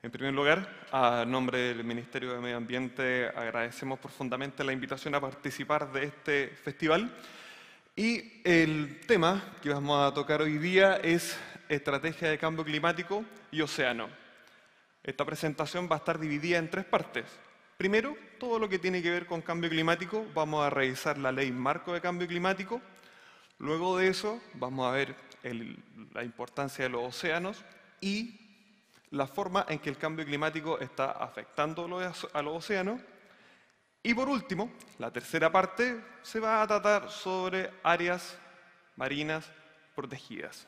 En primer lugar, a nombre del Ministerio de Medio Ambiente, agradecemos profundamente la invitación a participar de este festival. Y el tema que vamos a tocar hoy día es Estrategia de Cambio Climático y Océano. Esta presentación va a estar dividida en tres partes. Primero, todo lo que tiene que ver con cambio climático, vamos a revisar la Ley Marco de Cambio Climático. Luego de eso, vamos a ver la importancia de los océanos y la forma en que el cambio climático está afectando a los océanos. Y por último, la tercera parte se va a tratar sobre áreas marinas protegidas.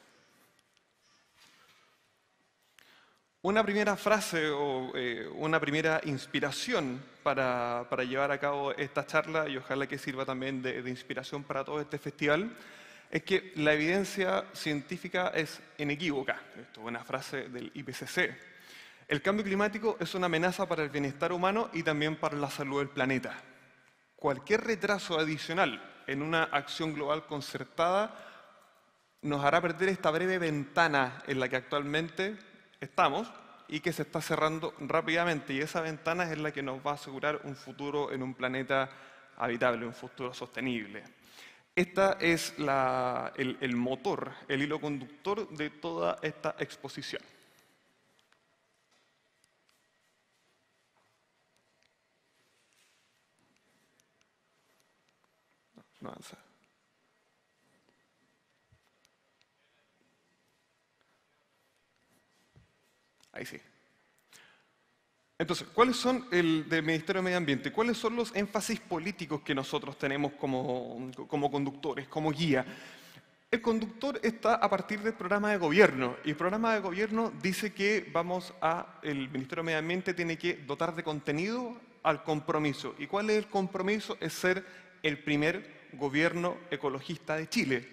Una primera frase o una primera inspiración para llevar a cabo esta charla, y ojalá que sirva también de inspiración para todo este festival, es que la evidencia científica es inequívoca. Esto es una frase del IPCC. El cambio climático es una amenaza para el bienestar humano y también para la salud del planeta. Cualquier retraso adicional en una acción global concertada nos hará perder esta breve ventana en la que actualmente estamos y que se está cerrando rápidamente. Y esa ventana es la que nos va a asegurar un futuro en un planeta habitable, un futuro sostenible. Esta es el motor, el hilo conductor de toda esta exposición. No avanza. Ahí sí. Entonces, ¿cuáles son del Ministerio de Medio Ambiente? ¿Cuáles son los énfasis políticos que nosotros tenemos como conductores, como guía? El conductor está a partir del programa de gobierno, y el programa de gobierno dice que el Ministerio de Medio Ambiente tiene que dotar de contenido al compromiso. ¿Y cuál es el compromiso? Es ser el primer gobierno ecologista de Chile.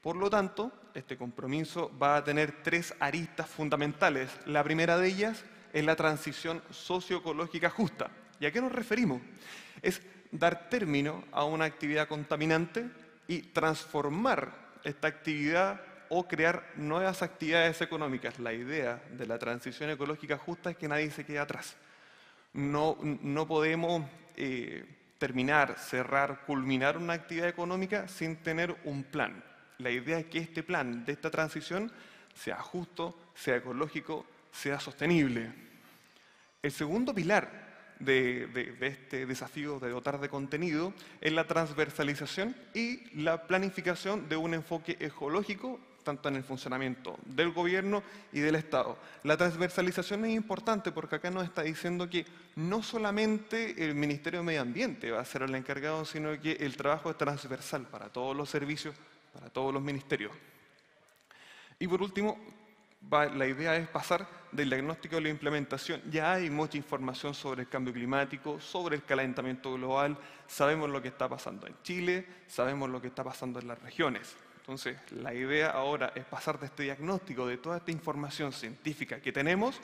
Por lo tanto, este compromiso va a tener tres aristas fundamentales. La primera de ellas es la transición socioecológica justa. ¿Y a qué nos referimos? Es dar término a una actividad contaminante y transformar esta actividad o crear nuevas actividades económicas. La idea de la transición ecológica justa es que nadie se quede atrás. No podemos terminar, cerrar, culminar una actividad económica sin tener un plan. La idea es que este plan de esta transición sea justo, sea ecológico, sea sostenible. El segundo pilar de este desafío de dotar de contenido es la transversalización y la planificación de un enfoque ecológico tanto en el funcionamiento del gobierno y del Estado. La transversalización es importante porque acá nos está diciendo que no solamente el Ministerio de Medio Ambiente va a ser el encargado, sino que el trabajo es transversal para todos los servicios, para todos los ministerios. Y por último, la idea es pasar del diagnóstico a la implementación. Ya hay mucha información sobre el cambio climático, sobre el calentamiento global, sabemos lo que está pasando en Chile, sabemos lo que está pasando en las regiones. Entonces, la idea ahora es pasar de este diagnóstico, de toda esta información científica que tenemos,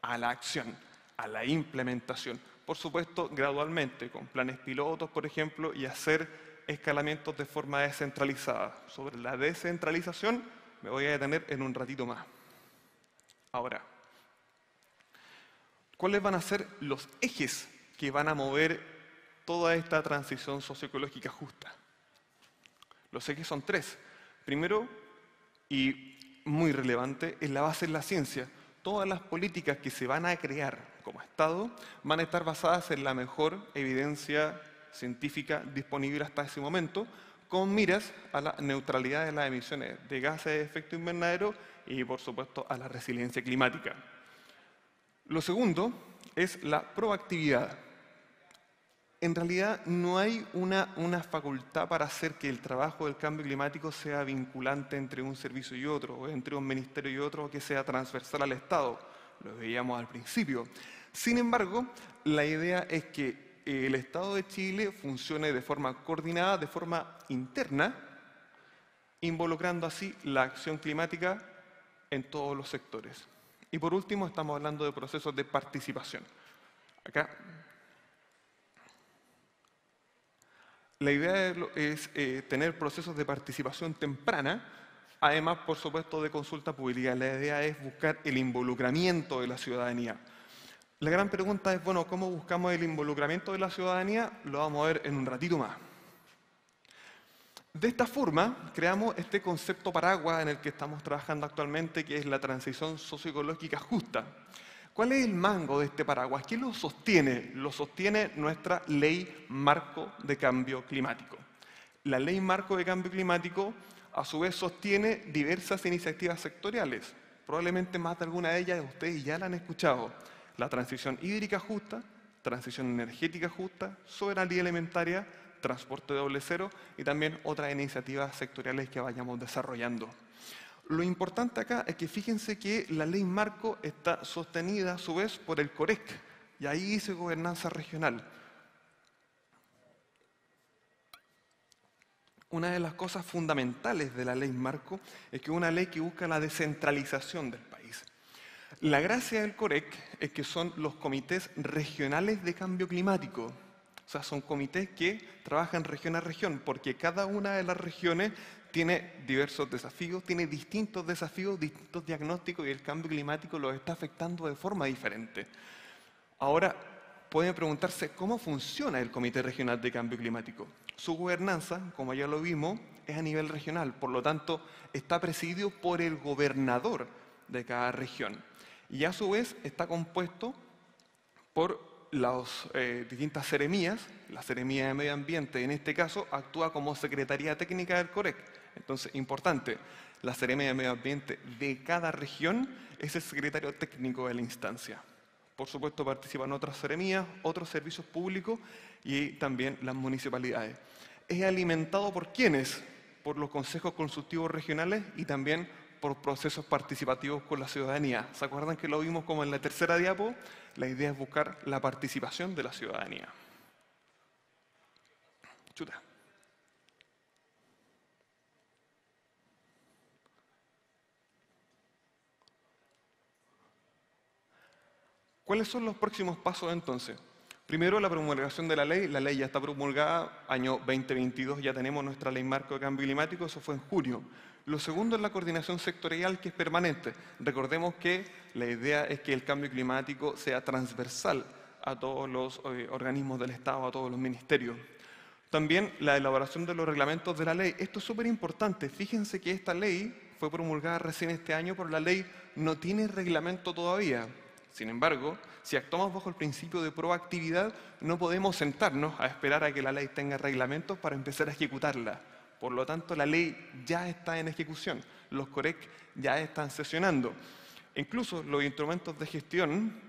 a la acción, a la implementación. Por supuesto, gradualmente, con planes pilotos, por ejemplo, y hacer escalamientos de forma descentralizada. Sobre la descentralización me voy a detener en un ratito más. Ahora, ¿cuáles van a ser los ejes que van a mover toda esta transición socioecológica justa? Los ejes son tres. Primero, y muy relevante, es la base en la ciencia. Todas las políticas que se van a crear como Estado van a estar basadas en la mejor evidencia científica disponible hasta ese momento, con miras a la neutralidad de las emisiones de gases de efecto invernadero y, por supuesto, a la resiliencia climática. Lo segundo es la proactividad. En realidad no hay una facultad para hacer que el trabajo del cambio climático sea vinculante entre un servicio y otro, o entre un ministerio y otro, o que sea transversal al Estado. Lo veíamos al principio. Sin embargo, la idea es que el Estado de Chile funcione de forma coordinada, de forma interna, involucrando así la acción climática en todos los sectores. Y por último, estamos hablando de procesos de participación. Acá, la idea es tener procesos de participación temprana Además, por supuesto, de consulta pública. La idea es buscar el involucramiento de la ciudadanía. La gran pregunta es, bueno, ¿cómo buscamos el involucramiento de la ciudadanía? Lo vamos a ver en un ratito más. De esta forma, creamos este concepto paraguas en el que estamos trabajando actualmente, que es la transición socioecológica justa. ¿Cuál es el mango de este paraguas? ¿Qué lo sostiene? Lo sostiene nuestra Ley Marco de Cambio Climático. La Ley Marco de Cambio Climático, a su vez, sostiene diversas iniciativas sectoriales. Probablemente más de alguna de ellas ustedes ya la han escuchado. La transición hídrica justa, transición energética justa, soberanía alimentaria, transporte de doble cero y también otras iniciativas sectoriales que vayamos desarrollando. Lo importante acá es que fíjense que la ley marco está sostenida a su vez por el COREC, y ahí dice gobernanza regional. Una de las cosas fundamentales de la ley marco es que es una ley que busca la descentralización del país. La gracia del COREC es que son los comités regionales de cambio climático. O sea, son comités que trabajan región a región, porque cada una de las regiones tiene diversos desafíos, tiene distintos desafíos, distintos diagnósticos, y el cambio climático los está afectando de forma diferente. Ahora, pueden preguntarse cómo funciona el Comité Regional de Cambio Climático. Su gobernanza, como ya lo vimos, es a nivel regional, por lo tanto, está presidido por el gobernador de cada región. Y a su vez está compuesto por las distintas seremías. La Seremía de Medio Ambiente, en este caso, actúa como Secretaría Técnica del COREC. Entonces, importante, la Seremía de Medio Ambiente de cada región es el secretario técnico de la instancia. Por supuesto, participan otras seremías, otros servicios públicos y también las municipalidades. Es alimentado por ¿quiénes? Por los consejos consultivos regionales y también por procesos participativos con la ciudadanía. ¿Se acuerdan que lo vimos como en la tercera diapo? La idea es buscar la participación de la ciudadanía. Chuta. ¿Cuáles son los próximos pasos entonces? Primero, la promulgación de la ley ya está promulgada, año 2022 ya tenemos nuestra ley marco de cambio climático, eso fue en junio. Lo segundo es la coordinación sectorial, que es permanente. Recordemos que la idea es que el cambio climático sea transversal a todos los organismos del Estado, a todos los ministerios. También la elaboración de los reglamentos de la ley. Esto es súper importante. Fíjense que esta ley fue promulgada recién este año, pero la ley no tiene reglamento todavía. Sin embargo, si actuamos bajo el principio de proactividad, no podemos sentarnos a esperar a que la ley tenga reglamentos para empezar a ejecutarla. Por lo tanto, la ley ya está en ejecución. Los COREC ya están sesionando. Incluso los instrumentos de gestión,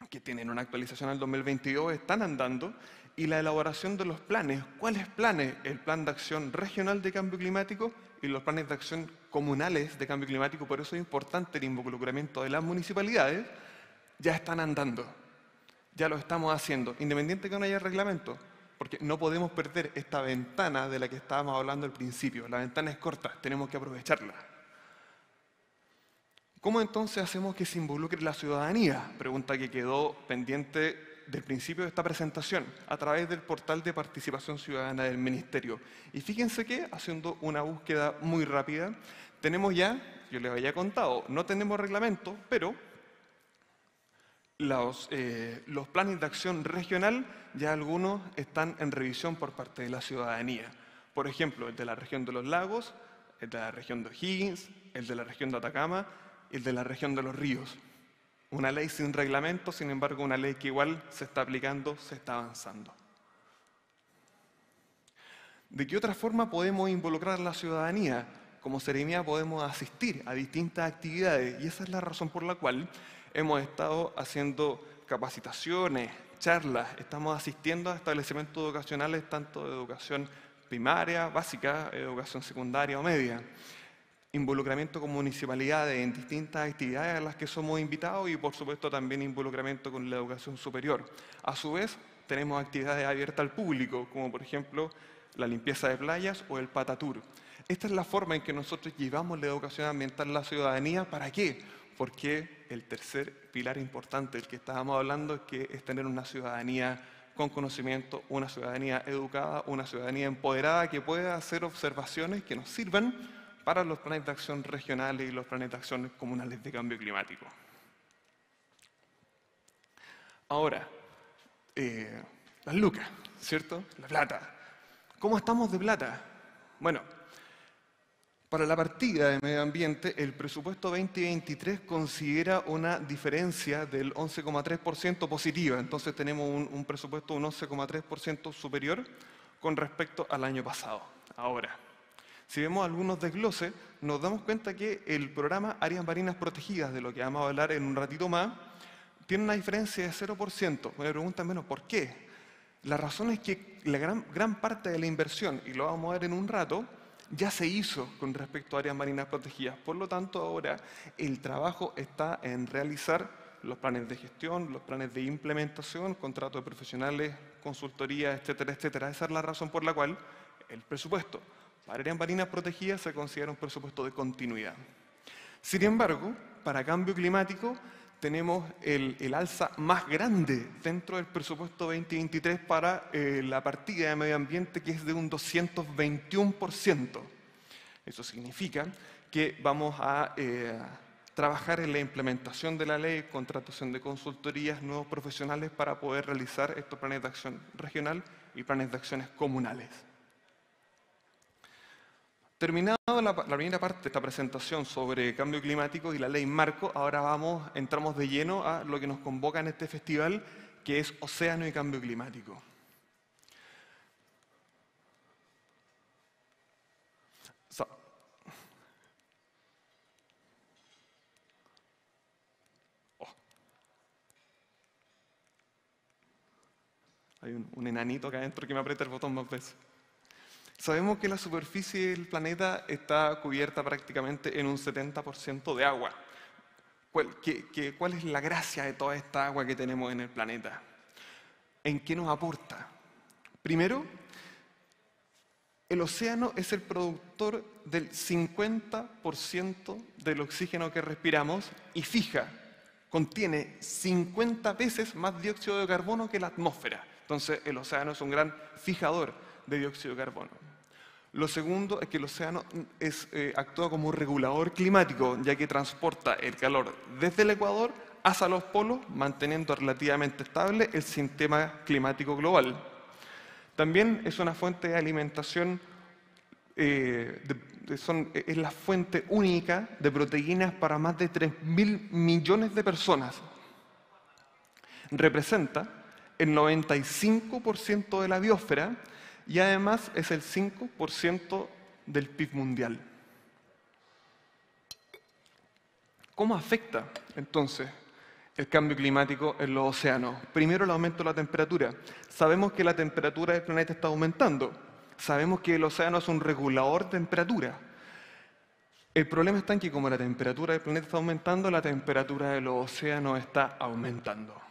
que tienen una actualización al 2022, están andando, y la elaboración de los planes. ¿Cuáles planes? El Plan de Acción Regional de Cambio Climático y los planes de acción comunales de cambio climático. Por eso es importante el involucramiento de las municipalidades. Ya están andando, ya lo estamos haciendo, independiente que no haya reglamento, porque no podemos perder esta ventana de la que estábamos hablando al principio. La ventana es corta, tenemos que aprovecharla. ¿Cómo entonces hacemos que se involucre la ciudadanía? Pregunta que quedó pendiente del principio de esta presentación, a través del portal de participación ciudadana del Ministerio. Y fíjense que, haciendo una búsqueda muy rápida, tenemos ya, yo les había contado, no tenemos reglamento, pero los planes de acción regional, ya algunos están en revisión por parte de la ciudadanía. Por ejemplo, el de la región de los lagos, el de la región de O'Higgins, el de la región de Atacama y el de la región de los ríos. Una ley sin reglamento, sin embargo, una ley que igual se está aplicando, se está avanzando. ¿De qué otra forma podemos involucrar a la ciudadanía? Como Seremía podemos asistir a distintas actividades, y esa es la razón por la cual hemos estado haciendo capacitaciones, charlas, estamos asistiendo a establecimientos educacionales tanto de educación primaria, básica, educación secundaria o media. Involucramiento con municipalidades en distintas actividades a las que somos invitados y por supuesto también involucramiento con la educación superior. A su vez, tenemos actividades abiertas al público, como por ejemplo la limpieza de playas o el Patatur. Esta es la forma en que nosotros llevamos la educación ambiental a la ciudadanía. ¿Para qué? Porque el tercer pilar importante del que estábamos hablando es tener una ciudadanía con conocimiento, una ciudadanía educada, una ciudadanía empoderada que pueda hacer observaciones que nos sirvan para los planes de acción regionales y los planes de acción comunales de cambio climático. Ahora, las lucas, ¿cierto? La plata. ¿Cómo estamos de plata? Bueno, para la partida de medio ambiente, el presupuesto 2023 considera una diferencia del 11,3% positiva. Entonces tenemos un presupuesto un 11,3% superior con respecto al año pasado. Ahora, si vemos algunos desgloses, nos damos cuenta que el programa Áreas Marinas Protegidas, de lo que vamos a hablar en un ratito más, tiene una diferencia de 0%. Me preguntan menos, ¿por qué? La razón es que la gran parte de la inversión, y lo vamos a ver en un rato, ya se hizo con respecto a áreas marinas protegidas. Por lo tanto, ahora el trabajo está en realizar los planes de gestión, los planes de implementación, contratos de profesionales, consultoría, etcétera, etcétera. Esa es la razón por la cual el presupuesto para áreas marinas protegidas se considera un presupuesto de continuidad. Sin embargo, para cambio climático tenemos el alza más grande dentro del presupuesto 2023 para la partida de medio ambiente, que es de un 221%. Eso significa que vamos a trabajar en la implementación de la ley, contratación de consultorías, nuevos profesionales para poder realizar estos planes de acción regional y planes de acciones comunales. Terminado la primera parte de esta presentación sobre cambio climático y la ley marco, ahora entramos de lleno a lo que nos convoca en este festival, que es Océano y Cambio Climático. Hay un enanito acá adentro que me aprieta el botón más veces. Sabemos que la superficie del planeta está cubierta prácticamente en un 70% de agua. ¿Cuál es la gracia de toda esta agua que tenemos en el planeta? ¿En qué nos aporta? Primero, el océano es el productor del 50% del oxígeno que respiramos y contiene 50 veces más dióxido de carbono que la atmósfera. Entonces, el océano es un gran fijador de dióxido de carbono. Lo segundo es que el océano actúa como un regulador climático, ya que transporta el calor desde el Ecuador hacia los polos, manteniendo relativamente estable el sistema climático global. También es una fuente de alimentación, es la fuente única de proteínas para más de 3.000 millones de personas. Representa el 95% de la biosfera y además es el 5% del PIB mundial. ¿Cómo afecta entonces el cambio climático en los océanos? Primero, el aumento de la temperatura. Sabemos que la temperatura del planeta está aumentando. Sabemos que el océano es un regulador de temperatura. El problema está en que como la temperatura del planeta está aumentando, la temperatura de los océanos está aumentando.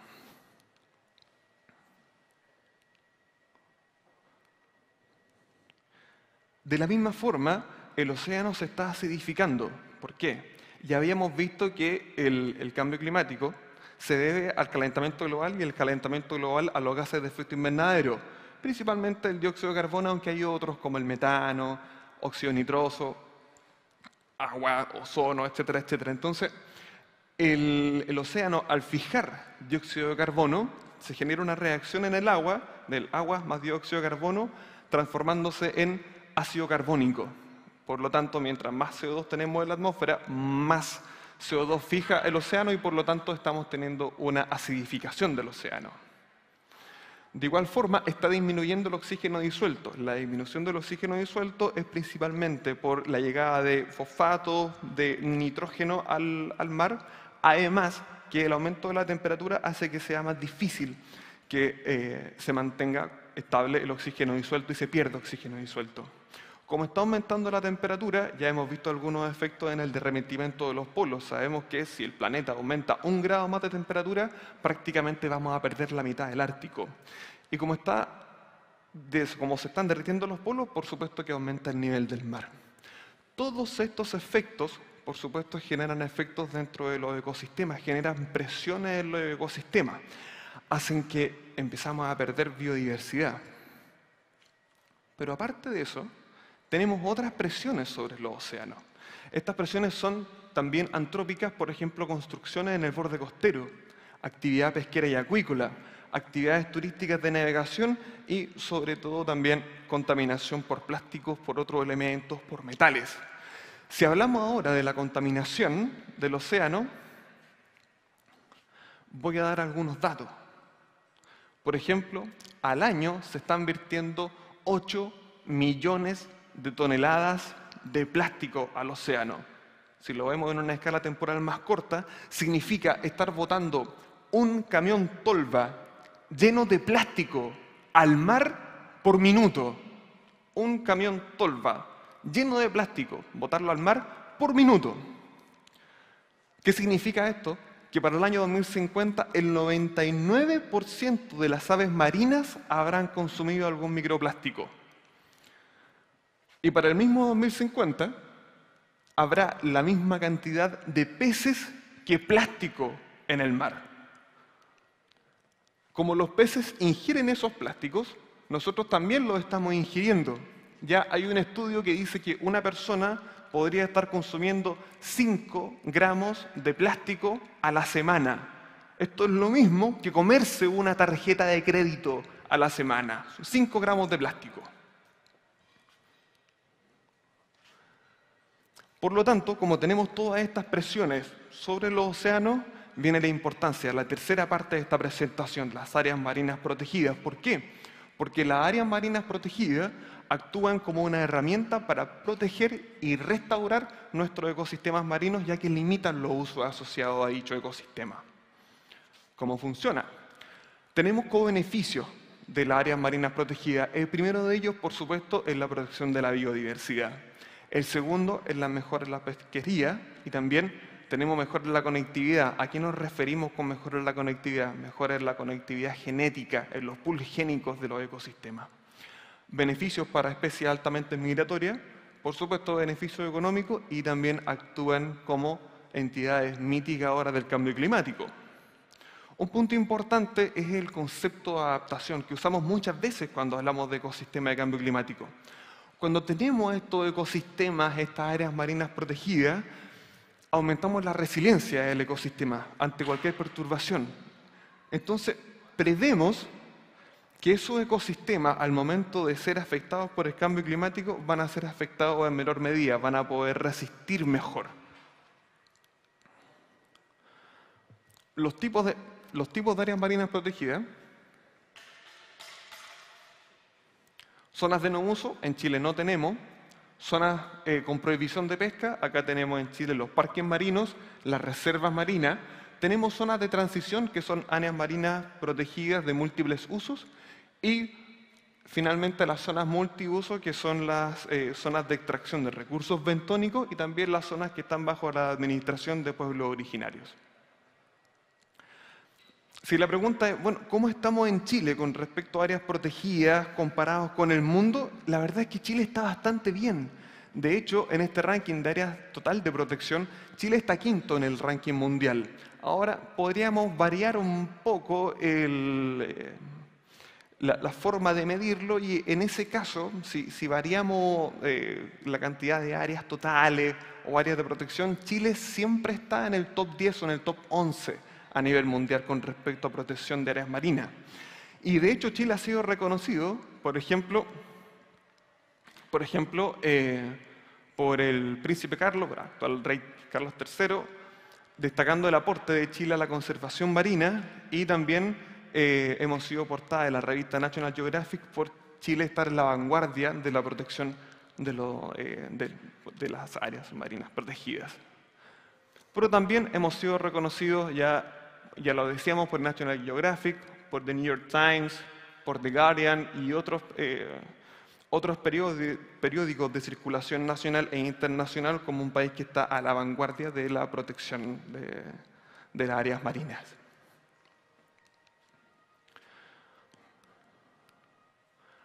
De la misma forma, el océano se está acidificando. ¿Por qué? Ya habíamos visto que el cambio climático se debe al calentamiento global y el calentamiento global a los gases de efecto invernadero, principalmente el dióxido de carbono, aunque hay otros como el metano, óxido nitroso, agua, ozono, etcétera, etcétera. Entonces, el océano, al fijar dióxido de carbono, se genera una reacción en el agua, del agua más dióxido de carbono, transformándose en ácido carbónico. Por lo tanto, mientras más CO2 tenemos en la atmósfera, más CO2 fija el océano y por lo tanto estamos teniendo una acidificación del océano. De igual forma, está disminuyendo el oxígeno disuelto. La disminución del oxígeno disuelto es principalmente por la llegada de fosfato, de nitrógeno al mar, además que el aumento de la temperatura hace que sea más difícil que se mantenga estable el oxígeno disuelto y se pierda oxígeno disuelto. Como está aumentando la temperatura, ya hemos visto algunos efectos en el derretimiento de los polos. Sabemos que si el planeta aumenta 1 grado más de temperatura, prácticamente vamos a perder la mitad del Ártico. Y como se están derritiendo los polos, por supuesto que aumenta el nivel del mar. Todos estos efectos, por supuesto, generan efectos dentro de los ecosistemas, generan presiones en los ecosistemas, hacen que empezamos a perder biodiversidad. Pero aparte de eso, tenemos otras presiones sobre los océanos. Estas presiones son también antrópicas, por ejemplo, construcciones en el borde costero, actividad pesquera y acuícola, actividades turísticas de navegación y, sobre todo, también contaminación por plásticos, por otros elementos, por metales. Si hablamos ahora de la contaminación del océano, voy a dar algunos datos. Por ejemplo, al año se están vertiendo 8 millones de toneladas de plástico al océano. Si lo vemos en una escala temporal más corta, significa estar botando un camión tolva lleno de plástico al mar por minuto. Un camión tolva lleno de plástico, botarlo al mar por minuto. ¿Qué significa esto? Que para el año 2050 el 99% de las aves marinas habrán consumido algún microplástico. Y para el mismo 2050 habrá la misma cantidad de peces que plástico en el mar. Como los peces ingieren esos plásticos, nosotros también los estamos ingiriendo. Ya hay un estudio que dice que una persona podría estar consumiendo 5 gramos de plástico a la semana. Esto es lo mismo que comerse una tarjeta de crédito a la semana. 5 gramos de plástico. Por lo tanto, como tenemos todas estas presiones sobre los océanos, viene la importancia, la tercera parte de esta presentación, las áreas marinas protegidas. ¿Por qué? Porque las áreas marinas protegidas actúan como una herramienta para proteger y restaurar nuestros ecosistemas marinos, ya que limitan los usos asociados a dicho ecosistema. ¿Cómo funciona? Tenemos co-beneficios de las áreas marinas protegidas. El primero de ellos, por supuesto, es la protección de la biodiversidad. El segundo es la mejora en la pesquería y también tenemos mejora en la conectividad. ¿A qué nos referimos con mejora en la conectividad? Mejora en la conectividad genética, en los pools génicos de los ecosistemas. Beneficios para especies altamente migratorias, por supuesto beneficios económicos y también actúan como entidades mitigadoras del cambio climático. Un punto importante es el concepto de adaptación que usamos muchas veces cuando hablamos de ecosistemas de cambio climático. Cuando tenemos estos ecosistemas, estas áreas marinas protegidas, aumentamos la resiliencia del ecosistema ante cualquier perturbación. Entonces, prevemos que esos ecosistemas, al momento de ser afectados por el cambio climático, van a ser afectados en menor medida, van a poder resistir mejor. Los tipos de áreas marinas protegidas. Zonas de no uso, en Chile no tenemos. Zonas con prohibición de pesca, acá tenemos en Chile los parques marinos, las reservas marinas. Tenemos zonas de transición, que son áreas marinas protegidas de múltiples usos. Y finalmente las zonas multiuso, que son las zonas de extracción de recursos bentónicos y también las zonas que están bajo la administración de pueblos originarios. Si la pregunta es, bueno, ¿cómo estamos en Chile con respecto a áreas protegidas comparados con el mundo? La verdad es que Chile está bastante bien. De hecho, en este ranking de áreas total de protección, Chile está quinto en el ranking mundial. Ahora, podríamos variar un poco la forma de medirlo y en ese caso, si variamos la cantidad de áreas totales o áreas de protección, Chile siempre está en el top 10 o en el top 11 a nivel mundial con respecto a protección de áreas marinas. Y de hecho Chile ha sido reconocido, por ejemplo, por el príncipe Carlos, el actual rey Carlos III, destacando el aporte de Chile a la conservación marina y también hemos sido portada de la revista National Geographic por Chile estar en la vanguardia de la protección de las áreas marinas protegidas. Pero también hemos sido reconocidos, ya lo decíamos, por National Geographic, por The New York Times, por The Guardian y otros periódicos de circulación nacional e internacional como un país que está a la vanguardia de la protección de las áreas marinas.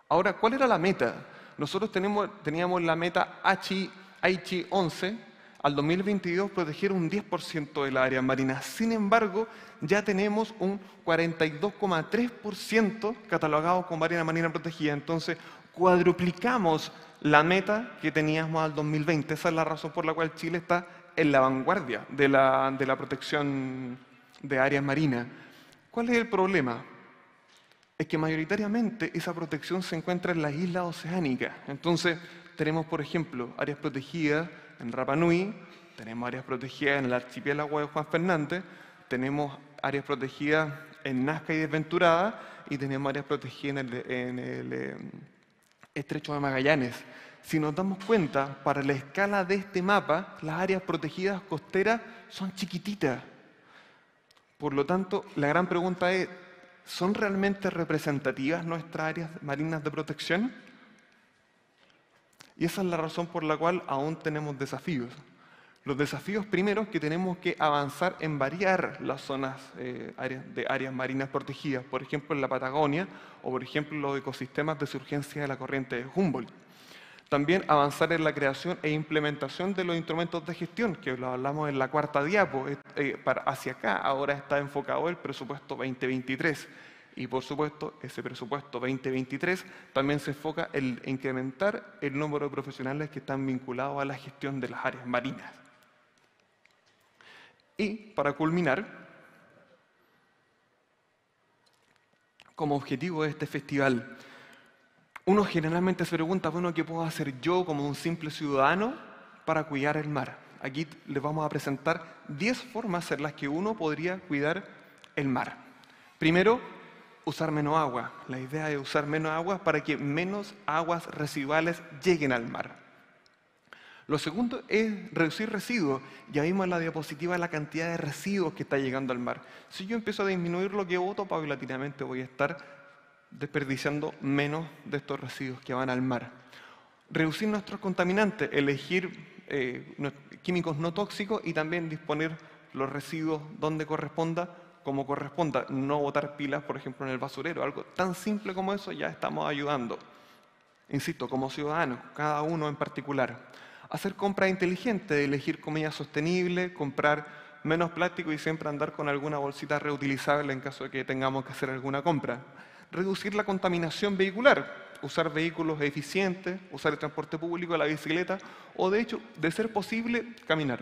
Ahora, ¿cuál era la meta? Nosotros teníamos la meta Aichi 11, al 2022 proteger un 10% de la área marina. Sin embargo, ya tenemos un 42,3% catalogado como área marina protegida. Entonces, cuadruplicamos la meta que teníamos al 2020. Esa es la razón por la cual Chile está en la vanguardia de la protección de áreas marinas. ¿Cuál es el problema? Es que mayoritariamente esa protección se encuentra en las islas oceánicas. Entonces, tenemos, por ejemplo, áreas protegidas en Rapa Nui, tenemos áreas protegidas en el archipiélago de Juan Fernández, tenemos áreas protegidas en Nazca y Desventurada, y tenemos áreas protegidas en el Estrecho de Magallanes. Si nos damos cuenta, para la escala de este mapa, las áreas protegidas costeras son chiquititas. Por lo tanto, la gran pregunta es, ¿son realmente representativas nuestras áreas marinas de protección? Y esa es la razón por la cual aún tenemos desafíos. Los desafíos primeros que tenemos que avanzar en variar las zonas de áreas marinas protegidas, por ejemplo en la Patagonia o por ejemplo los ecosistemas de surgencia de la corriente de Humboldt. También avanzar en la creación e implementación de los instrumentos de gestión, que lo hablamos en la cuarta diapo. Hacia acá ahora está enfocado el presupuesto 2023. Y por supuesto, ese presupuesto 2023 también se enfoca en incrementar el número de profesionales que están vinculados a la gestión de las áreas marinas. Y para culminar, como objetivo de este festival, uno generalmente se pregunta, bueno, ¿qué puedo hacer yo como un simple ciudadano para cuidar el mar? Aquí les vamos a presentar 10 formas en las que uno podría cuidar el mar. Primero, usar menos agua. La idea es usar menos agua para que menos aguas residuales lleguen al mar. Lo segundo es reducir residuos. Ya vimos en la diapositiva la cantidad de residuos que está llegando al mar. Si yo empiezo a disminuir lo que boto, paulatinamente voy a estar desperdiciando menos de estos residuos que van al mar. Reducir nuestros contaminantes, elegir químicos no tóxicos y también disponer los residuos donde corresponda, como corresponda. No botar pilas, por ejemplo, en el basurero. Algo tan simple como eso ya estamos ayudando. Insisto, como ciudadanos, cada uno en particular. Hacer compras inteligentes, elegir comida sostenible, comprar menos plástico y siempre andar con alguna bolsita reutilizable en caso de que tengamos que hacer alguna compra. Reducir la contaminación vehicular, usar vehículos eficientes, usar el transporte público, la bicicleta o, de hecho, de ser posible, caminar.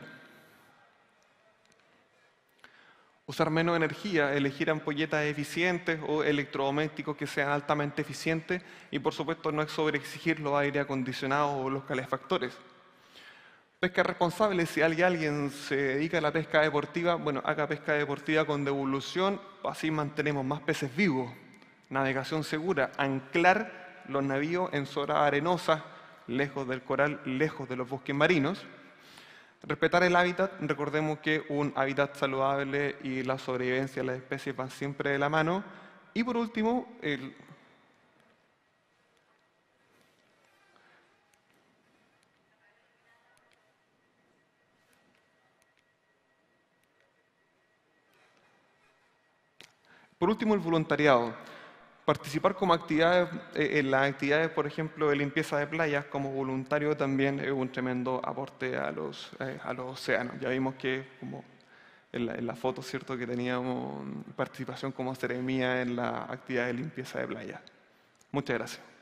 Usar menos energía, elegir ampolletas eficientes o electrodomésticos que sean altamente eficientes y, por supuesto, no sobreexigir los aire acondicionados o los calefactores. Pesca responsable, si alguien se dedica a la pesca deportiva, bueno, haga pesca deportiva con devolución, así mantenemos más peces vivos. Navegación segura, anclar los navíos en zonas arenosas, lejos del coral, lejos de los bosques marinos. Respetar el hábitat, recordemos que un hábitat saludable y la sobrevivencia de las especies van siempre de la mano. Y por último, el voluntariado. Participar como actividades, en las actividades, por ejemplo, de limpieza de playas como voluntario también es un tremendo aporte a los océanos. Ya vimos que, como en la foto, ¿cierto?, que teníamos participación como seremía en la actividad de limpieza de playas. Muchas gracias.